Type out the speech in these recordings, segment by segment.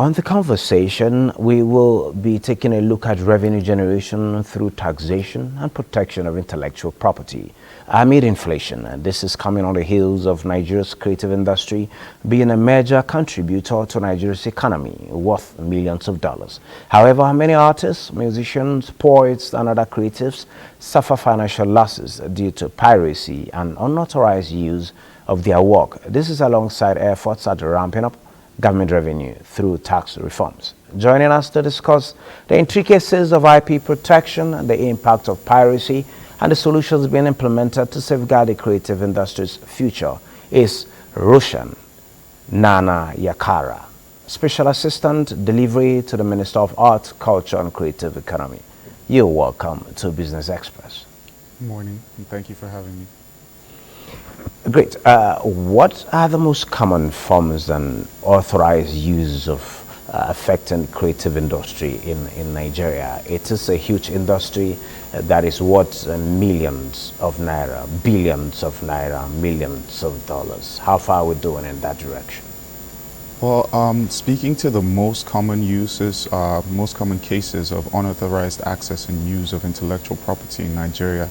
On the conversation, we will be taking a look at revenue generation through taxation and protection of intellectual property amid inflation. And this is coming on the heels of Nigeria's creative industry being a major contributor to Nigeria's economy, worth millions of dollars. However, many artists, musicians, poets, and other creatives suffer financial losses due to piracy and unauthorized use of their work. This is alongside efforts at ramping up government revenue through tax reforms. Joining us to discuss the intricacies of IP protection and the impact of piracy and the solutions being implemented to safeguard the creative industry's future is Roshan Nanayakkra, Special Assistant Delivery to the Minister of Art, Culture and Creative Economy. You're welcome to Business Express. Good morning, and thank you for having me. Great. What are the most common forms and authorized use of affecting creative industry in Nigeria? It is a huge industry that is worth millions of naira, billions of naira, millions of dollars. How far are we doing in that direction? Well, speaking to the most common uses, most common cases of unauthorized access and use of intellectual property in Nigeria,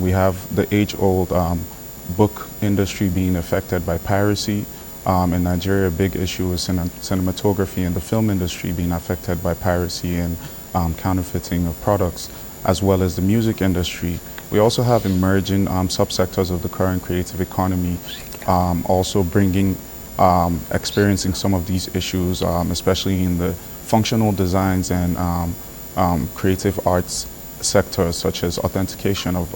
we have the age-old book industry being affected by piracy. In Nigeria, a big issue is cinematography and the film industry being affected by piracy and counterfeiting of products, as well as the music industry. We also have emerging subsectors of the current creative economy also experiencing some of these issues, especially in the functional designs and creative arts sectors, such as authentication of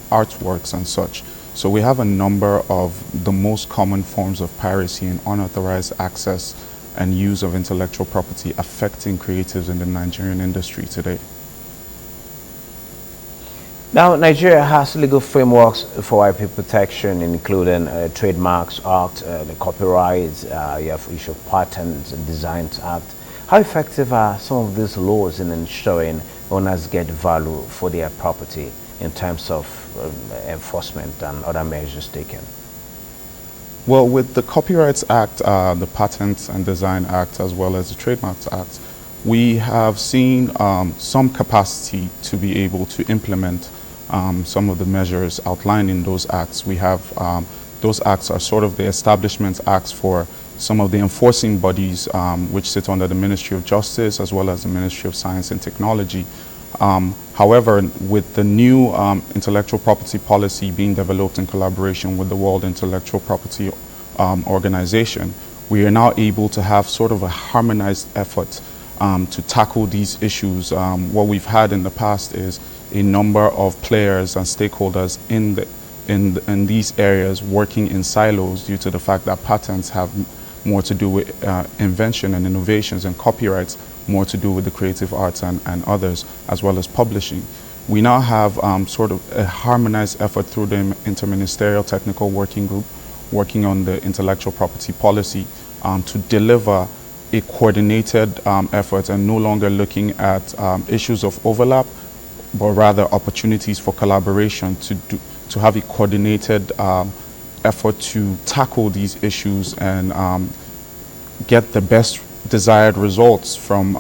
artworks and such. So we have a number of the most common forms of piracy and unauthorized access and use of intellectual property affecting creatives in the Nigerian industry today. Now, Nigeria has legal frameworks for IP protection, including Trademarks Act, the Copyright, you have issue of Patents and Designs Act. How effective are some of these laws in ensuring owners get value for their property in terms of enforcement and other measures taken? Well, with the Copyrights Act, the Patents and Design Act, as well as the Trademarks Act, we have seen some capacity to be able to implement some of the measures outlined in those acts. We have those acts are sort of the establishment acts for some of the enforcing bodies which sit under the Ministry of Justice as well as the Ministry of Science and Technology. However, with the new intellectual property policy being developed in collaboration with the World Intellectual Property Organization, we are now able to have sort of a harmonized effort to tackle these issues. What we've had in the past is a number of players and stakeholders in these areas working in silos due to the fact that patents have more to do with invention and innovations, and copyrights more to do with the creative arts and others, as well as publishing. We now have sort of a harmonized effort through the Interministerial Technical Working Group working on the intellectual property policy to deliver a coordinated effort and no longer looking at issues of overlap, but rather opportunities for collaboration to have a coordinated effort to tackle these issues and get the best desired results from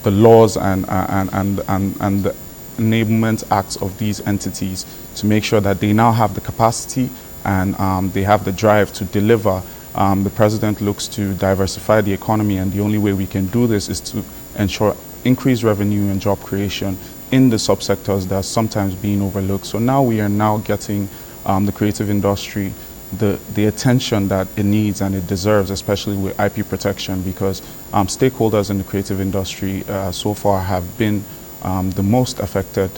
the laws and the enablement acts of these entities, to make sure that they now have the capacity and they have the drive to deliver. The president looks to diversify the economy, and the only way we can do this is to ensure increased revenue and job creation in the subsectors that are sometimes being overlooked. So now we are now getting the creative industry the attention that it needs and it deserves, especially with IP protection, because stakeholders in the creative industry so far have been the most affected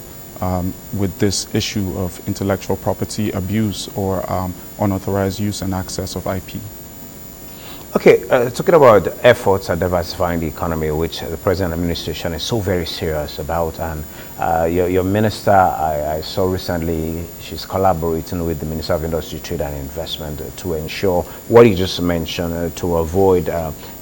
with this issue of intellectual property abuse or unauthorized use and access of IP. Okay, talking about efforts at diversifying the economy, which the present administration is so very serious about, and your minister, I saw recently, she's collaborating with the Minister of Industry, Trade and Investment to ensure what you just mentioned, to avoid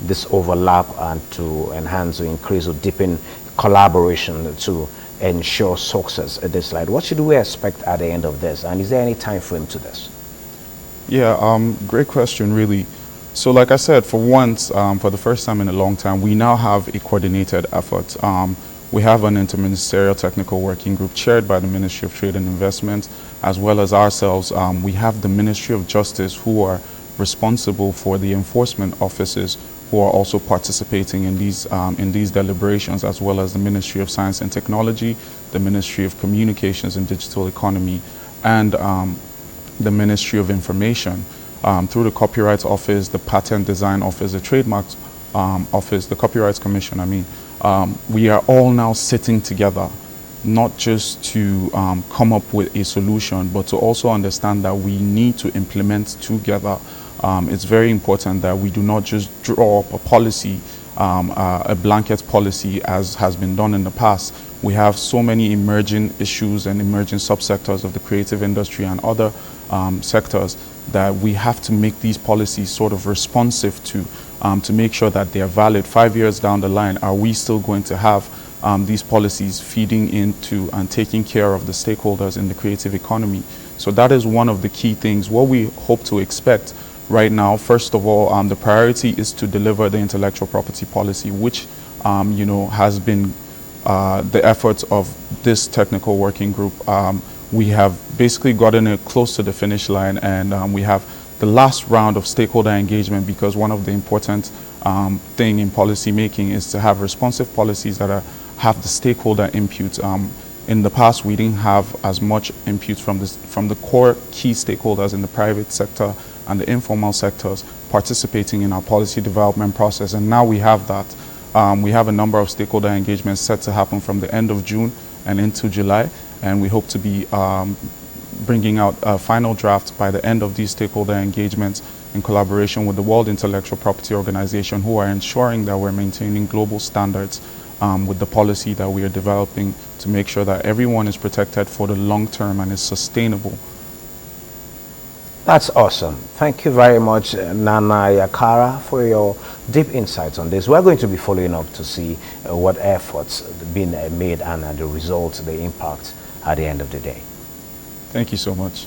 this overlap and to enhance or increase or deepen collaboration to ensure success at this line. What should we expect at the end of this, and is there any time frame to this? Yeah, great question, really. So like I said, for once, for the first time in a long time, we now have a coordinated effort. We have an interministerial technical working group chaired by the Ministry of Trade and Investment, as well as ourselves. We have the Ministry of Justice, who are responsible for the enforcement officers who are also participating in these deliberations, as well as the Ministry of Science and Technology, the Ministry of Communications and Digital Economy, and the Ministry of Information. Through the Copyright Office, the Patent Design Office, the Trademarks Office, the Copyright Commission, we are all now sitting together, not just to come up with a solution, but to also understand that we need to implement together. It's very important that we do not just draw up a policy, a blanket policy as has been done in the past. We have so many emerging issues and emerging subsectors of the creative industry and other sectors that we have to make these policies sort of responsive to make sure that they are valid. 5 years down the line, are we still going to have these policies feeding into and taking care of the stakeholders in the creative economy? So that is one of the key things. What we hope to expect right now, first of all, the priority is to deliver the intellectual property policy, which has been the efforts of this technical working group. We have basically gotten it close to the finish line, and we have the last round of stakeholder engagement, because one of the important thing in policy making is to have responsive policies that have the stakeholder input. In the past, we didn't have as much input from the core key stakeholders in the private sector and the informal sectors participating in our policy development process, and now we have that. We have a number of stakeholder engagements set to happen from the end of June and into July, and we hope to be bringing out a final draft by the end of these stakeholder engagements in collaboration with the World Intellectual Property Organization, who are ensuring that we're maintaining global standards with the policy that we are developing to make sure that everyone is protected for the long term and is sustainable. That's awesome. Thank you very much, Nanayakkra, for your deep insights on this. We're going to be following up to see what efforts been made and the results, the impact at the end of the day. Thank you so much.